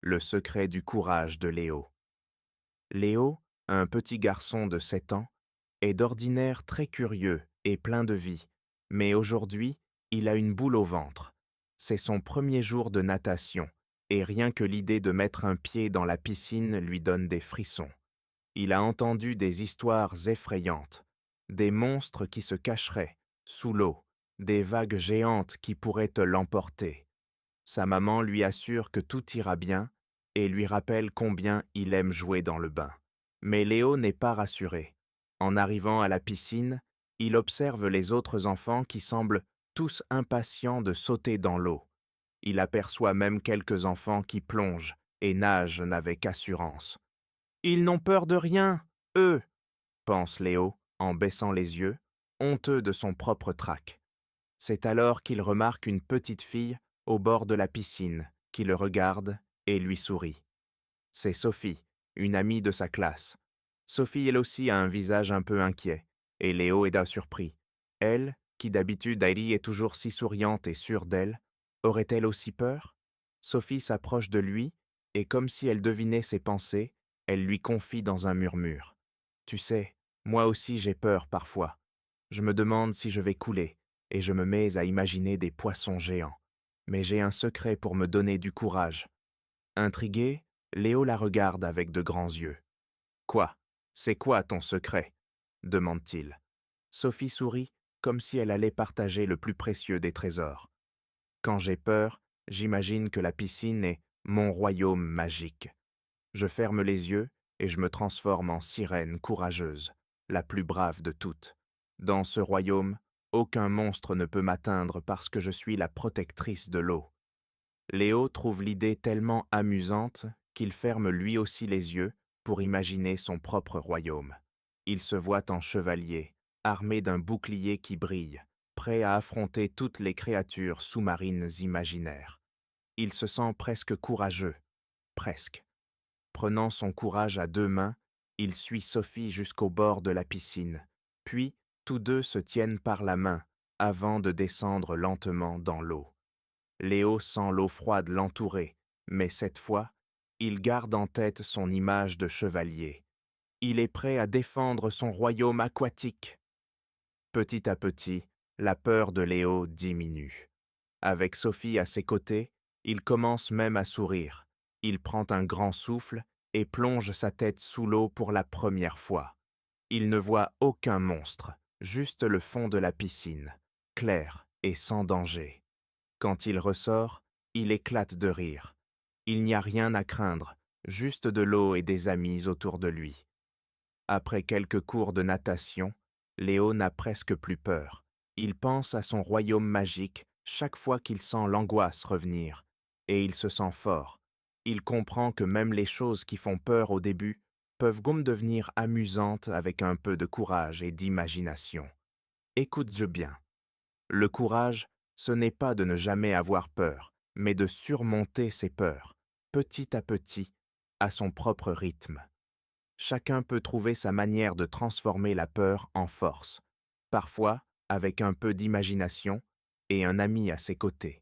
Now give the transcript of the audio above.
Le secret du courage de Léo. Léo, un petit garçon de 7 ans, est d'ordinaire très curieux et plein de vie, mais aujourd'hui, il a une boule au ventre. C'est son premier jour de natation, et rien que l'idée de mettre un pied dans la piscine lui donne des frissons. Il a entendu des histoires effrayantes, des monstres qui se cacheraient sous l'eau, des vagues géantes qui pourraient l'emporter. Sa maman lui assure que tout ira bien et lui rappelle combien il aime jouer dans le bain. Mais Léo n'est pas rassuré. En arrivant à la piscine, il observe les autres enfants qui semblent tous impatients de sauter dans l'eau. Il aperçoit même quelques enfants qui plongent et nagent avec assurance. « Ils n'ont peur de rien, eux !» pense Léo en baissant les yeux, honteux de son propre trac. C'est alors qu'il remarque une petite fille au bord de la piscine qui le regarde et lui sourit. C'est Sophie, une amie de sa classe. Sophie, elle aussi, a un visage un peu inquiet, et Léo est surpris. Elle, qui d'habitude est toujours si souriante et sûre d'elle, aurait-elle aussi peur? Sophie s'approche de lui, et comme si elle devinait ses pensées, elle lui confie dans un murmure. « Tu sais, moi aussi j'ai peur parfois. Je me demande si je vais couler, et je me mets à imaginer des poissons géants. Mais j'ai un secret pour me donner du courage. » Intrigué, Léo la regarde avec de grands yeux. « Quoi? C'est quoi ton secret ?» demande-t-il. Sophie sourit comme si elle allait partager le plus précieux des trésors. « Quand j'ai peur, j'imagine que la piscine est mon royaume magique. Je ferme les yeux et je me transforme en sirène courageuse, la plus brave de toutes. Dans ce royaume, aucun monstre ne peut m'atteindre parce que je suis la protectrice de l'eau. » Léo trouve l'idée tellement amusante qu'il ferme lui aussi les yeux pour imaginer son propre royaume. Il se voit en chevalier, armé d'un bouclier qui brille, prêt à affronter toutes les créatures sous-marines imaginaires. Il se sent presque courageux, presque. Prenant son courage à 2 mains, il suit Sophie jusqu'au bord de la piscine, puis tous deux se tiennent par la main avant de descendre lentement dans l'eau. Léo sent l'eau froide l'entourer, mais cette fois, il garde en tête son image de chevalier. Il est prêt à défendre son royaume aquatique. Petit à petit, la peur de Léo diminue. Avec Sophie à ses côtés, il commence même à sourire. Il prend un grand souffle et plonge sa tête sous l'eau pour la première fois. Il ne voit aucun monstre, juste le fond de la piscine, clair et sans danger. Quand il ressort, il éclate de rire. Il n'y a rien à craindre, juste de l'eau et des amis autour de lui. Après quelques cours de natation, Léo n'a presque plus peur. Il pense à son royaume magique chaque fois qu'il sent l'angoisse revenir, et il se sent fort. Il comprend que même les choses qui font peur au début peuvent devenir amusantes avec un peu de courage et d'imagination. Écoute-je bien. Le courage, ce n'est pas de ne jamais avoir peur, mais de surmonter ses peurs, petit à petit, à son propre rythme. Chacun peut trouver sa manière de transformer la peur en force, parfois avec un peu d'imagination et un ami à ses côtés.